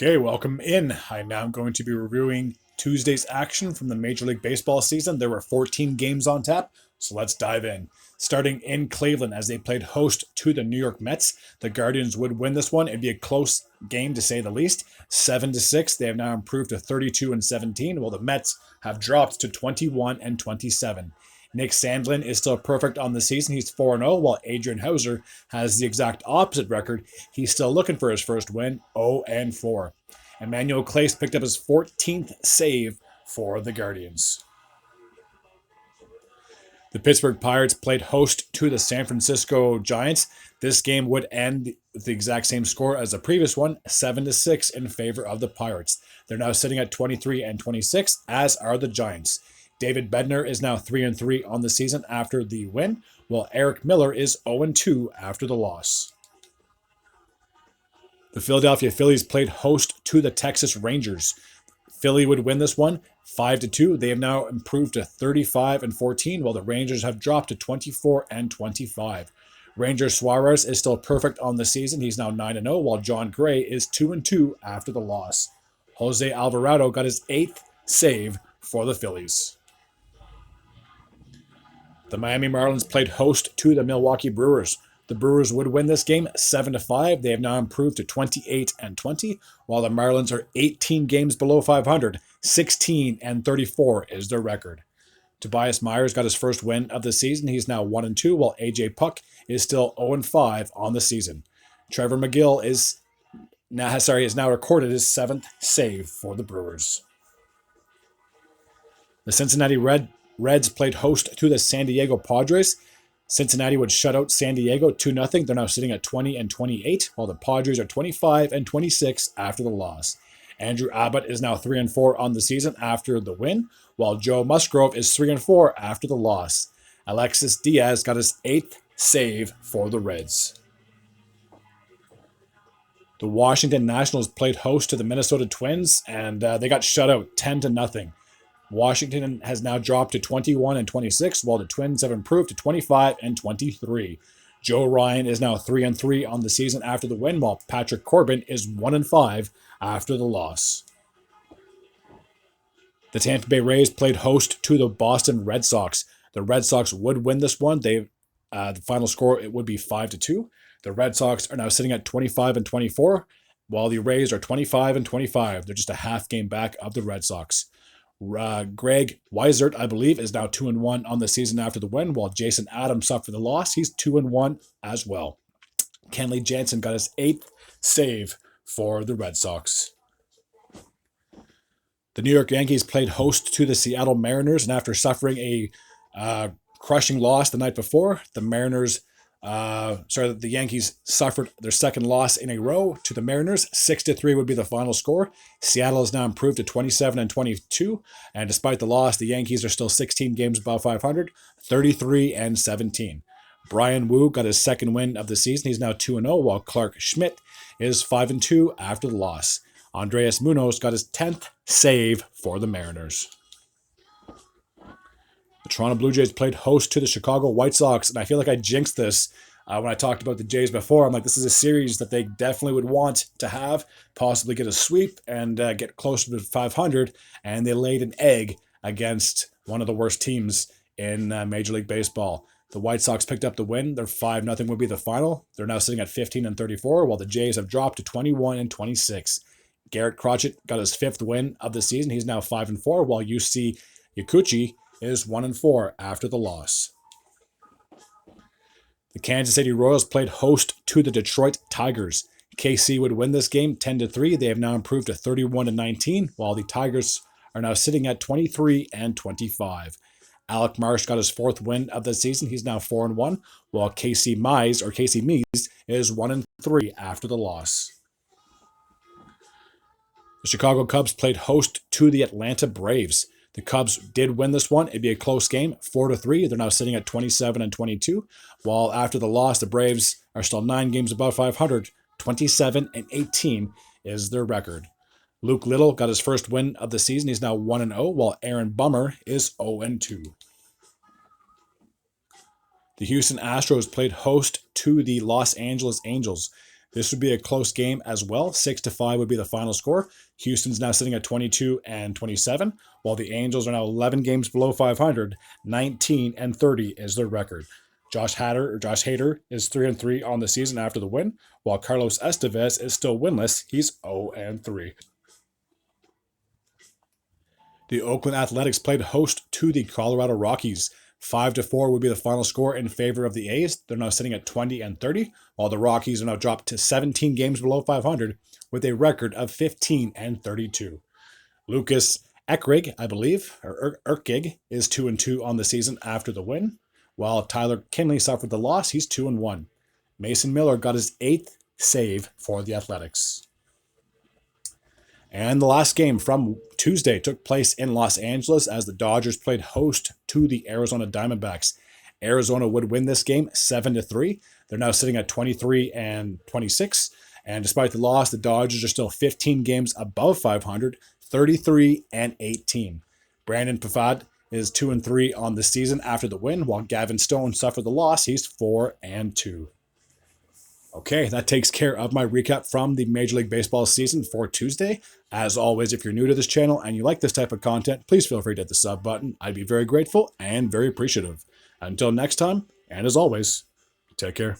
Okay, welcome in. I now am going to be reviewing Tuesday's action from the Major League Baseball season. There were 14 games on tap, so let's dive in. Starting in Cleveland as they played host to the New York Mets. The Guardians would win this one. It'd be a close game to say the least. 7-6. They have now improved to 32 and 17, while the Mets have dropped to 21 and 27. Nick Sandlin is still perfect on the season. He's 4-0, while Adrian Hauser has the exact opposite record. He's still looking for his first win, 0-4. Emmanuel Clace picked up his 14th save for the Guardians. The Pittsburgh Pirates played host to the San Francisco Giants. This game would end with the exact same score as the previous one, 7-6 in favor of the Pirates. They're now sitting at 23 and 26, as are the Giants. David Bednar is now 3-3 on the season after the win, while Eric Miller is 0-2 after the loss. The Philadelphia Phillies played host to the Texas Rangers. Philly would win this one 5-2. They have now improved to 35 and 14, while the Rangers have dropped to 24 and 25. Ranger Suarez is still perfect on the season. He's now 9-0, while John Gray is 2-2 after the loss. Jose Alvarado got his 8th save for the Phillies. The Miami Marlins played host to the Milwaukee Brewers. The Brewers would win this game 7-5. They have now improved to 28 and 20, while the Marlins are 18 games below 500. 16 and 34 is their record. Tobias Myers got his first win of the season. He's now 1-2, while AJ Puck is still 0-5 on the season. Trevor McGill is now recorded his 7th save for the Brewers. The Cincinnati Reds played host to the San Diego Padres. Cincinnati would shut out San Diego 2-0. They're now sitting at 20 and 28, while the Padres are 25 and 26 after the loss. Andrew Abbott is now 3-4 on the season after the win, while Joe Musgrove is 3-4 after the loss. Alexis Diaz got his 8th save for the Reds. The Washington Nationals played host to the Minnesota Twins, and they got shut out 10-0. Washington has now dropped to 21 and 26, while the Twins have improved to 25 and 23. Joe Ryan is now 3-3 on the season after the win, while Patrick Corbin is 1-5 after the loss. The Tampa Bay Rays played host to the Boston Red Sox. The Red Sox would win this one. The final score it would be 5-2. The Red Sox are now sitting at 25 and 24, while the Rays are 25 and 25. They're just a half game back of the Red Sox. Greg Weissert, I believe, is now 2-1 on the season after the win, while Jason Adams suffered the loss. He's 2-1 as well. Kenley Jansen got his 8th save for the Red Sox. The New York Yankees played host to the Seattle Mariners, and after suffering a crushing loss the night before, the Yankees suffered their second loss in a row to the Mariners. 6-3 would be the final score. Seattle has now improved to 27 and 22, and despite the loss, the Yankees are still 16 games above 500, 33 and 17. Brian Wu got his second win of the season. He's now 2-0, while Clark Schmidt is 5-2 after the loss. Andreas Munoz got his 10th save for the Mariners. The Toronto Blue Jays played host to the Chicago White Sox, and I feel like I jinxed this when I talked about the Jays before. I'm like, this is a series that they definitely would want to have, possibly get a sweep and get closer to 500, and they laid an egg against one of the worst teams in Major League Baseball. The White Sox picked up the win. Their 5-0 would be the final. They're now sitting at 15 and 34, while the Jays have dropped to 21 and 26. Garrett Crotchet got his 5th win of the season. He's now 5-4, while UC Yakuchi is 1-4 after the loss. The Kansas City Royals played host to the Detroit Tigers. KC would win this game 10-3. They have now improved to 31 and 19, while the Tigers are now sitting at 23 and 25. Alec Marsh got his 4th win of the season. He's now 4-1, while Casey Mize is 1-3 after the loss. The Chicago Cubs played host to the Atlanta Braves. The Cubs did win this one. It'd be a close game, 4-3. They're now sitting at 27 and 22, while after the loss, the Braves are still 9 games above 500. 27 and 18 is their record. Luke Little got his first win of the season. He's now 1-0, while Aaron Bummer is 0-2. The Houston Astros played host to the Los Angeles Angels. This would be a close game as well. 6-5 would be the final score. Houston's now sitting at 22 and 27, while the Angels are now 11 games below 500. 19 and 30 is their record. Josh Hader is 3-3 on the season after the win, while Carlos Estevez is still winless. He's 0-3. The Oakland Athletics played host to the Colorado Rockies. 5-4 would be the final score in favor of the A's. They're now sitting at 20 and 30, while the Rockies are now dropped to 17 games below 500 with a record of 15 and 32. Lucas Ekrig, I believe, or Erkig, is 2-2 on the season after the win, while Tyler Kinley suffered the loss. He's 2-1. Mason Miller got his 8th save for the Athletics. And the last game from Tuesday took place in Los Angeles as the Dodgers played host to the Arizona Diamondbacks. Arizona would win this game 7-3. They're now sitting at 23 and 26. And despite the loss, the Dodgers are still 15 games above 500, 33 and 18. Brandon Pfaadt is 2-3 on the season after the win, while Gavin Stone suffered the loss. He's 4-2. Okay, that takes care of my recap from the Major League Baseball season for Tuesday. As always, if you're new to this channel and you like this type of content, please feel free to hit the sub button. I'd be very grateful and very appreciative. Until next time, and as always, take care.